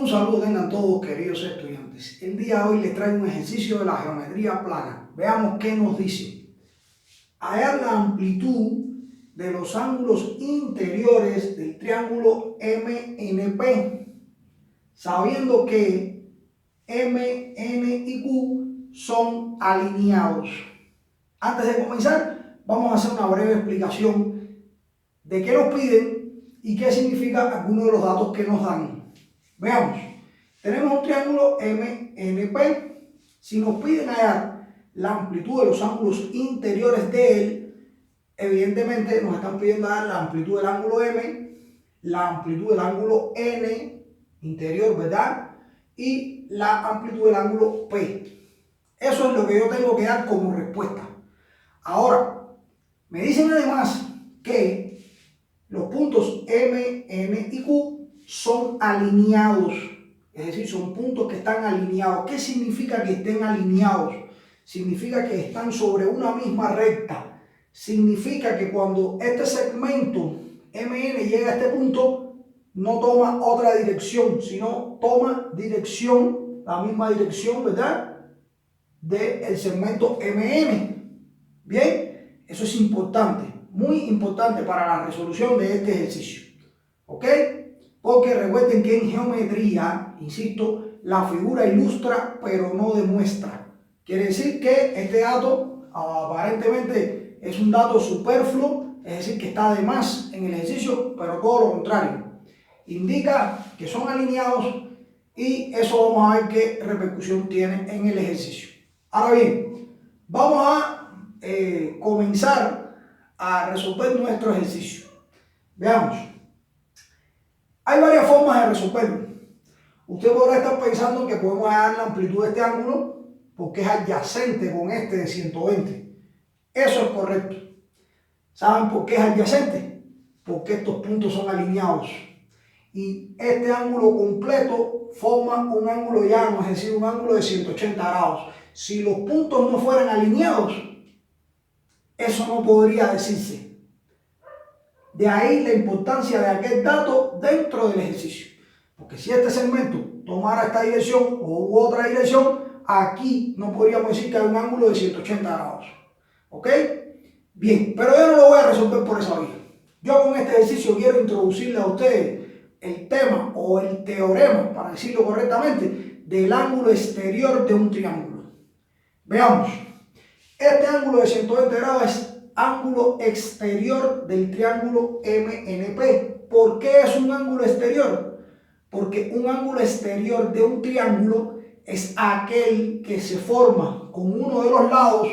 Un saludo tengan todos, queridos estudiantes. El día de hoy les traigo un ejercicio de la geometría plana. Veamos qué nos dice. Hallar la amplitud de los ángulos interiores del triángulo MNP, sabiendo que M, N y Q son alineados. Antes de comenzar, vamos a hacer una breve explicación de qué nos piden y qué significa algunos de los datos que nos dan. Veamos, tenemos un triángulo MNP. Si nos piden hallar la amplitud de los ángulos interiores de él, evidentemente nos están pidiendo hallar la amplitud del ángulo M, la amplitud del ángulo N interior, ¿verdad? Y la amplitud del ángulo P. Eso es lo que yo tengo que dar como respuesta. Ahora, me dicen además que los puntos M, N y Q son alineados, es decir, son puntos que están alineados. ¿Qué significa que estén alineados? Significa que están sobre una misma recta. Significa que cuando este segmento MN llega a este punto, no toma otra dirección, sino toma dirección, la misma dirección, ¿verdad?, del segmento MN. Bien, eso es importante, muy importante para la resolución de este ejercicio. ¿Ok? Porque recuerden que en geometría, insisto, la figura ilustra pero no demuestra. Quiere decir que este dato aparentemente es un dato superfluo, es decir, que está de más en el ejercicio, pero todo lo contrario. Indica que son alineados y eso vamos a ver qué repercusión tiene en el ejercicio. Ahora bien, vamos a comenzar a resolver nuestro ejercicio. Veamos. Hay varias formas de resolverlo. Usted podrá estar pensando que podemos hallar la amplitud de este ángulo porque es adyacente con este de 120. Eso es correcto. ¿Saben por qué es adyacente? Porque estos puntos son alineados. Y este ángulo completo forma un ángulo llano, es decir, un ángulo de 180 grados. Si los puntos no fueran alineados, eso no podría decirse. De ahí la importancia de aquel dato dentro del ejercicio. Porque si este segmento tomara esta dirección u otra dirección, aquí no podríamos decir que hay un ángulo de 180 grados. ¿Ok? Bien, pero yo no lo voy a resolver por esa vía. Yo con este ejercicio quiero introducirle a ustedes el tema o el teorema, para decirlo correctamente, del ángulo exterior de un triángulo. Veamos. Este ángulo de 120 grados es ángulo exterior del triángulo MNP. ¿Por qué es un ángulo exterior? Porque un ángulo exterior de un triángulo es aquel que se forma con uno de los lados,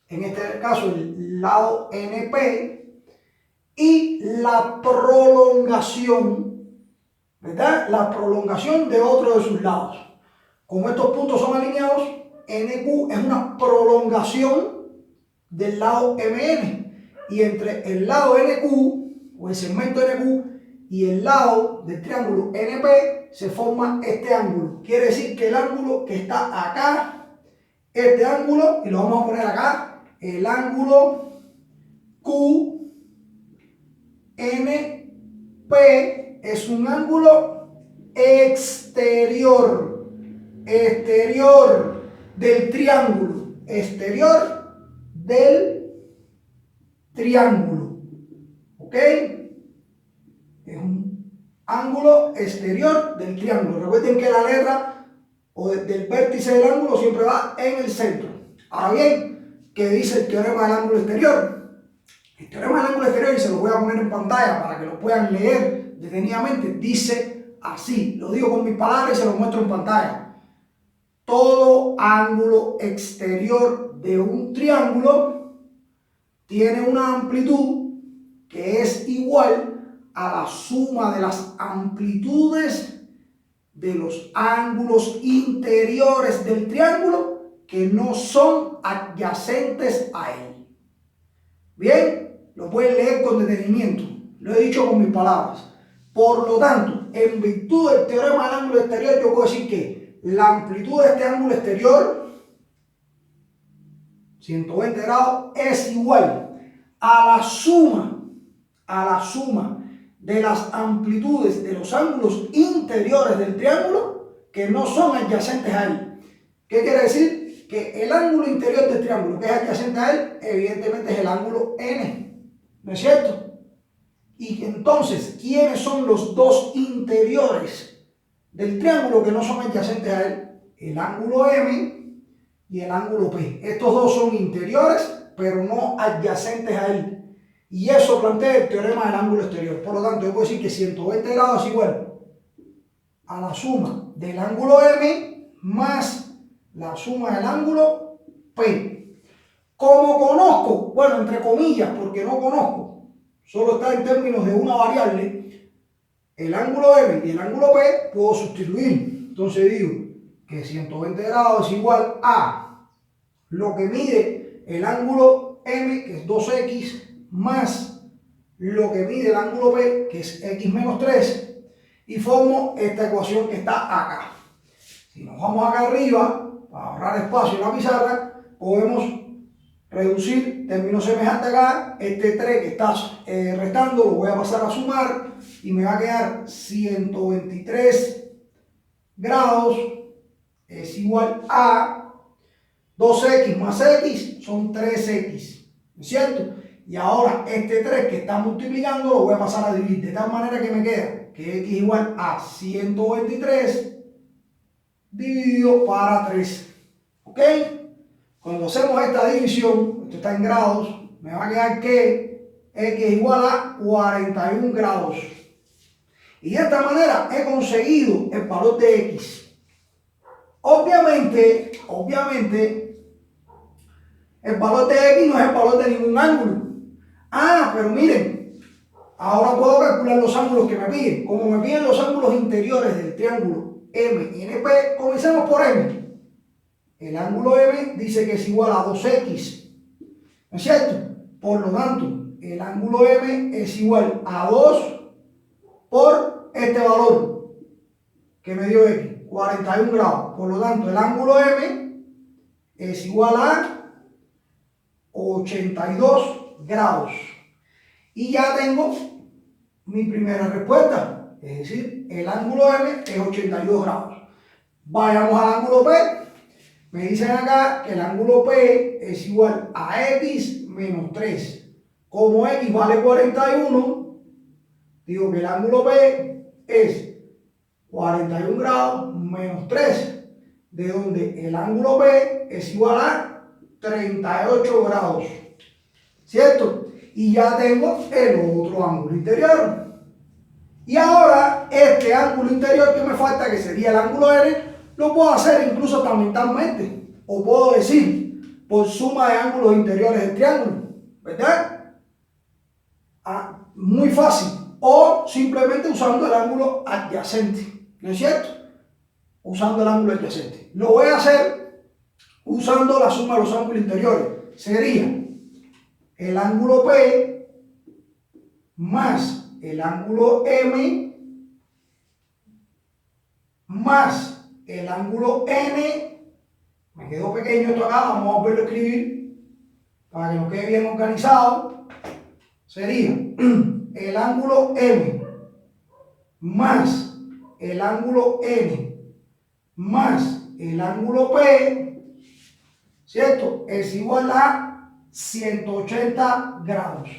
en este caso el lado NP, y la prolongación, ¿verdad? La prolongación de otro de sus lados. Como estos puntos son alineados, NQ es una prolongación del lado MN, y entre el lado NQ o el segmento NQ y el lado del triángulo NP se forma este ángulo. Quiere decir que el ángulo que está acá, este ángulo, y lo vamos a poner acá, el ángulo QNP es un ángulo exterior del triángulo, exterior del triángulo. ¿Ok? Es un ángulo exterior del triángulo. Recuerden que la letra o del vértice del ángulo siempre va en el centro. Ahora bien, ¿qué dice el teorema del ángulo exterior? El teorema del ángulo exterior, y se lo voy a poner en pantalla para que lo puedan leer detenidamente, dice así. Lo digo con mis palabras y se lo muestro en pantalla. Todo ángulo exterior de un triángulo tiene una amplitud que es igual a la suma de las amplitudes de los ángulos interiores del triángulo que no son adyacentes a él. Bien, lo pueden leer con detenimiento. Lo he dicho con mis palabras. Por lo tanto, en virtud del teorema del ángulo exterior, yo puedo decir que la amplitud de este ángulo exterior, 120 grados, es igual a la suma de las amplitudes de los ángulos interiores del triángulo que no son adyacentes a él. ¿Qué quiere decir? Que el ángulo interior del triángulo que es adyacente a él, evidentemente es el ángulo N, ¿no es cierto? Y entonces, ¿quiénes son los dos interiores del triángulo que no son adyacentes a él? El ángulo M y el ángulo P. Estos dos son interiores, pero no adyacentes a él. Y eso plantea el teorema del ángulo exterior. Por lo tanto, yo puedo decir que 120 grados es igual a la suma del ángulo M más la suma del ángulo P. ¿Cómo conozco? Bueno, entre comillas, porque no conozco. Solo está en términos de una variable. El ángulo M y el ángulo P puedo sustituir. Entonces digo que 120 grados es igual a lo que mide el ángulo M, que es 2x, más lo que mide el ángulo P, que es x menos 3, y formo esta ecuación que está acá. Si nos vamos acá arriba, para ahorrar espacio en la pizarra, podemos reducir términos semejantes acá. Este 3 que está restando lo voy a pasar a sumar y me va a quedar 123 grados es igual a 2x más x son 3x, ¿no es cierto? Y ahora este 3 que está multiplicando lo voy a pasar a dividir, de tal manera que me queda que x igual a 123 dividido para 3, ¿ok? Cuando hacemos esta división, esto está en grados, me va a quedar que x es igual a 41 grados. Y de esta manera he conseguido el valor de x. Obviamente, el valor de x no es el valor de ningún ángulo. Pero miren, ahora puedo calcular los ángulos que me piden. Como me piden los ángulos interiores del triángulo M y NP, comencemos por M. El ángulo M dice que es igual a 2x, ¿no es cierto? Por lo tanto, el ángulo M es igual a 2 por este valor que me dio X, 41 grados. Por lo tanto, el ángulo M es igual a 82 grados. Y ya tengo mi primera respuesta, es decir, el ángulo M es 82 grados. Vayamos al ángulo P. Me dicen acá que el ángulo P es igual a x menos 3. Como x vale 41, digo que el ángulo P es 41 grados menos 3, de donde el ángulo P es igual a 38 grados, ¿cierto? Y ya tengo el otro ángulo interior. Y ahora este ángulo interior que me falta, que sería el ángulo N, lo puedo hacer incluso hasta mentalmente, o puedo decir por suma de ángulos interiores del triángulo, ¿verdad? Muy fácil. O simplemente usando el ángulo adyacente, ¿no es cierto? Usando el ángulo adyacente. Lo voy a hacer usando la suma de los ángulos interiores. Sería el ángulo P más el ángulo M más el ángulo N. Me quedó pequeño esto acá, vamos a volverlo a escribir para que nos quede bien organizado. Sería el ángulo M más el ángulo N más el ángulo P, ¿cierto? Es igual a 180 grados.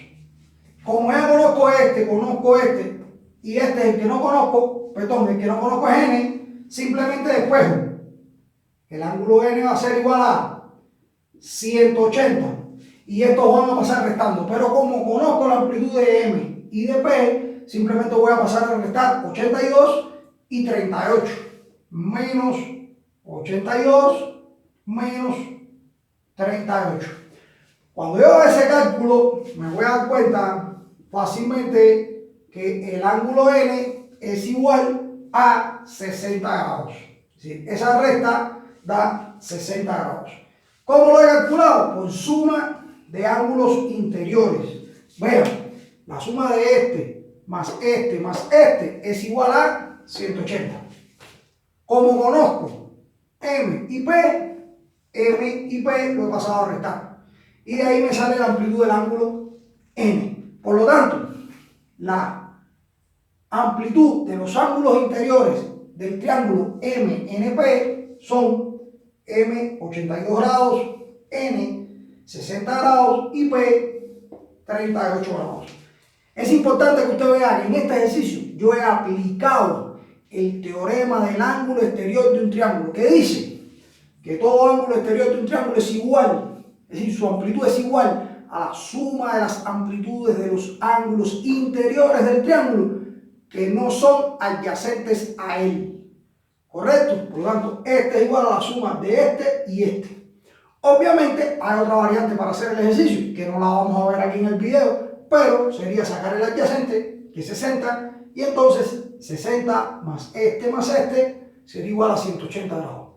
Como ya conozco este y este es el que no conozco, perdón, el que no conozco es N, simplemente despejo. El ángulo N va a ser igual a 180 y estos van a pasar restando, pero como conozco la amplitud de M y de P, simplemente voy a pasar a restar 82 y 38, menos 82 menos 38. Cuando yo haga ese cálculo, me voy a dar cuenta fácilmente que el ángulo N es igual a 60 grados. ¿Sí? Esa resta da 60 grados. ¿Cómo lo he calculado? Por suma de ángulos interiores. Vean, la suma de este más este es igual a 180. Como conozco M y P lo he pasado a restar. Y de ahí me sale la amplitud del ángulo N. Por lo tanto, la amplitud de los ángulos interiores del triángulo MNP son M 82 grados, N 60 grados y P 38 grados. Es importante que usted vea que en este ejercicio yo he aplicado el teorema del ángulo exterior de un triángulo, que dice que todo ángulo exterior de un triángulo es igual, es decir, su amplitud es igual a la suma de las amplitudes de los ángulos interiores del triángulo que no son adyacentes a él. ¿Correcto? Por lo tanto, este es igual a la suma de este y este. Obviamente hay otra variante para hacer el ejercicio, que no la vamos a ver aquí en el video, pero sería sacar el adyacente, que es 60, y entonces 60 más este sería igual a 180 grados.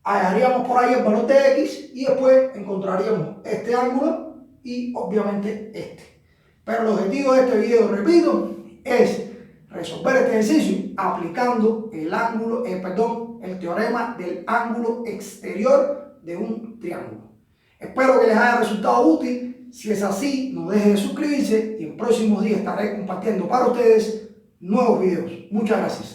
Hallaríamos por ahí el valor de X y después encontraríamos este ángulo y obviamente este. Pero el objetivo de este video, repito, es resolver este ejercicio aplicando el teorema del ángulo exterior de un triángulo. Espero que les haya resultado útil. Si es así, no dejen de suscribirse y en próximos días estaré compartiendo para ustedes nuevos videos. Muchas gracias.